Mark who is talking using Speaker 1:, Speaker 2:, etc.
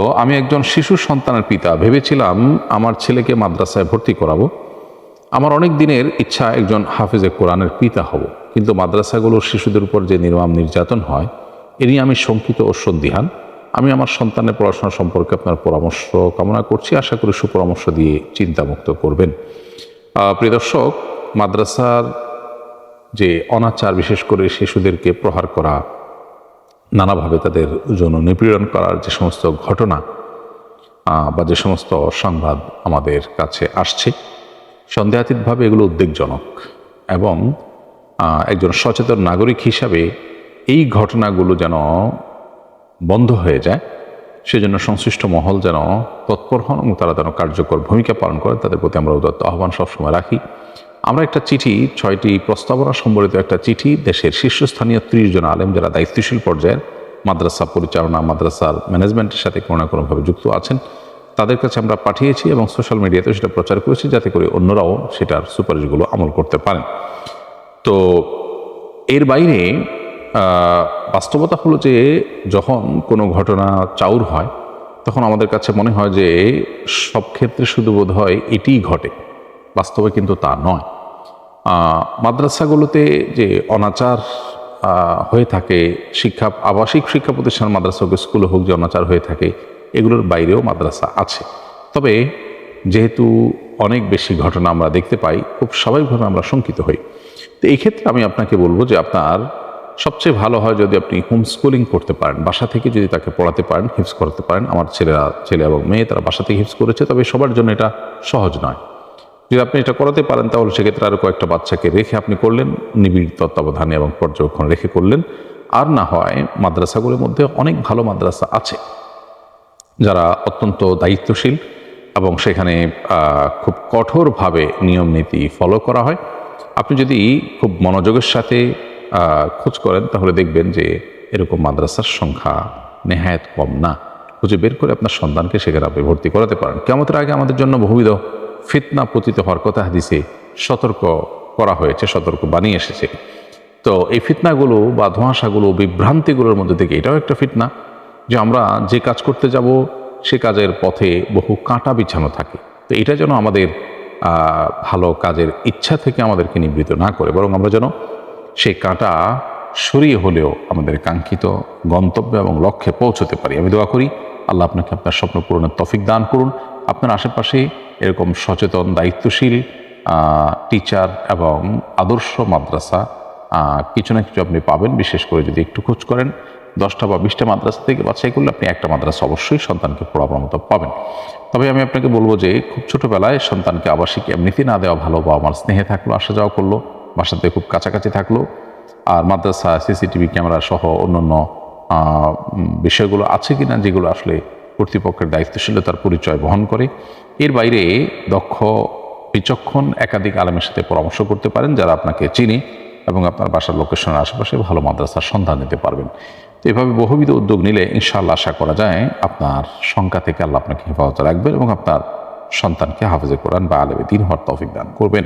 Speaker 1: হলো, আমি একজন শিশু সন্তানের পিতা। ভেবেছিলাম আমার ছেলেকে মাদ্রাসায় ভর্তি করাবো। আমার অনেক দিনের ইচ্ছা একজন হাফেজে কোরআনের পিতা হব, কিন্তু মাদ্রাসাগুলোর শিশুদের উপর যে নির্মম নির্যাতন হয় এ নিয়ে আমি শঙ্কিত ও সন্দিহান। আমি আমার সন্তানের পড়াশোনা সম্পর্কে আপনার পরামর্শ কামনা করছি। আশা করি সুপরামর্শ দিয়ে চিন্তামুক্ত করবেন। প্রিয় দর্শক, মাদ্রাসার যে অনাচার, বিশেষ করে শিশুদেরকে প্রহার করা, নানাভাবে তাদের যৌন নিপীড়ন করার যে সমস্ত ঘটনা বা যে সমস্ত সংবাদ আমাদের কাছে আসছে, সন্দেহাতীতভাবে এগুলো উদ্বেগজনক। এবং একজন সচেতন নাগরিক হিসাবে এই ঘটনাগুলো যেন বন্ধ হয়ে যায়, সেজন্য সংশ্লিষ্ট মহল যেন তৎপর হন এবং তারা যেন কার্যকর ভূমিকা পালন করেন, তাদের প্রতি আমরা উদাত্ত আহ্বান সবসময় রাখি। আমরা একটা চিঠি, 6টি প্রস্তাবনা সম্বলিত একটা চিঠি দেশের শীর্ষস্থানীয় 30 জন আলেম যারা দায়িত্বশীল পর্যায়ের মাদ্রাসা পরিচালনা, মাদ্রাসার ম্যানেজমেন্টের সাথে কোনো না কোনোভাবে যুক্ত আছেন, তাদের কাছে আমরা পাঠিয়েছি এবং সোশ্যাল মিডিয়াতেও সেটা প্রচার করেছি, যাতে করে অন্যরাও সেটার সুপারিশগুলো আমল করতে পারেন। তো এর বাইরে বাস্তবতা হলো যে যখন কোনো ঘটনা চাউর হয়, তখন আমাদের কাছে মনে হয় যে সব ক্ষেত্রে শুধু বোধ হয় এটিই ঘটে। বাস্তবে কিন্তু তা নয়। মাদ্রাসাগুলোতে যে অনাচার হয়ে থাকে, আবাসিক শিক্ষা প্রতিষ্ঠান, মাদ্রাসা হোক, স্কুল হোক, যে অনাচার হয়ে থাকে, এগুলোর বাইরেও মাদ্রাসা আছে। তবে যেহেতু অনেক বেশি ঘটনা আমরা দেখতে পাই, খুব স্বাভাবিকভাবে আমরা শঙ্কিত হই। তো এই ক্ষেত্রে আমি আপনাকে বলবো যে আপনার সবচেয়ে ভালো হয় যদি আপনি হোম স্কুলিং করতে পারেন, বাসা থেকে যদি তাকে পড়াতে পারেন, হিফজ করতে পারেন। আমার ছেলে এবং মেয়ে তারা বাসা থেকে হিফজ করেছে, তবে সবার জন্য এটা সহজ নয়। যদি আপনি এটা করাতে পারেন তাহলে সেক্ষেত্রে আরও কয়েকটা বাচ্চাকে রেখে আপনি করলেন, নিবিড় তত্ত্বাবধানে এবং পর্যবেক্ষণ রেখে করলেন। আর না হয় মাদ্রাসাগুলোর মধ্যে অনেক ভালো মাদ্রাসা আছে যারা অত্যন্ত দায়িত্বশীল এবং সেখানে খুব কঠোরভাবে নিয়ম নীতি ফলো করা হয়। আপনি যদি খুব মনোযোগের সাথে খোঁজ করেন তাহলে দেখবেন যে এরকম মাদ্রাসার সংখ্যা নেহায়েত কম না। খুঁজে বের করে আপনার সন্তানকে সেখানে আপনি ভর্তি করাতে পারেন। কিয়ামতের আগে আমাদের জন্য বহুবিধ ফিতনা পতিত হওয়ার কথা হাদিসে সতর্ক করা হয়েছে, সতর্ক বানিয়ে এসেছে। তো এই ফিতনাগুলো বা ধোঁয়াশাগুলো, বিভ্রান্তিগুলোর মধ্যে থেকে এটাও একটা ফিতনা যে আমরা যে কাজ করতে যাব সে কাজের পথে বহু কাঁটা বিছানো থাকে। তো এটা যেন আমাদের ভালো কাজের ইচ্ছা থেকে আমাদেরকে নিবৃত্ত না করে, বরং আমরা যেন সেই কাঁটা সরিয়ে হলেও আমাদের কাঙ্ক্ষিত গন্তব্য এবং লক্ষ্যে পৌঁছতে পারি। আমি দোয়া করি আল্লাহ আপনাকে আপনার স্বপ্ন পূরণের তৌফিক দান করুন। আপনার আশেপাশে এরকম সচেতন, দায়িত্বশীল টিচার এবং আদর্শ মাদ্রাসা কিছু না কিছু আপনি পাবেন। বিশেষ করে যদি একটু খোঁজ করেন, 10টা বা 20টা মাদ্রাসা থেকে বাছাই করলে আপনি একটা মাদ্রাসা অবশ্যই সন্তানকে পড়াবার মতো পাবেন। তবে আমি আপনাকে বলবো যে খুব ছোটোবেলায় সন্তানকে আবাসিক এমনিতে না দেওয়া ভালো। বা আমার স্নেহে থাকলো, আসা যাওয়া করলো, বাসাতে খুব কাছাকাছি থাকলো, আর মাদ্রাসা সিসিটিভি ক্যামেরা সহ অন্যান্য বিষয়গুলো আছে কিনা যেগুলো আসলে কর্তৃপক্ষের দায়িত্বশীলতার পরিচয় বহন করে। এর বাইরে দক্ষ, বিচক্ষণ একাধিক আলেমের সাথে পরামর্শ করতে পারেন যারা আপনাকে চিনে এবং আপনার বাসার লোকেশনের আশেপাশে ভালো মাদ্রাসার সন্ধান দিতে পারবেন। তো এভাবে বহুবিধ উদ্যোগ নিলে ইনশাআল্লাহ আশা করা যায় আপনার শঙ্কা থেকে আল্লাহ আপনাকে হেফাজতে রাখবেন এবং আপনার সন্তানকে হাফেজে কোরআন বা আলেমে দ্বীন হওয়ার তৌফিক দান করবেন।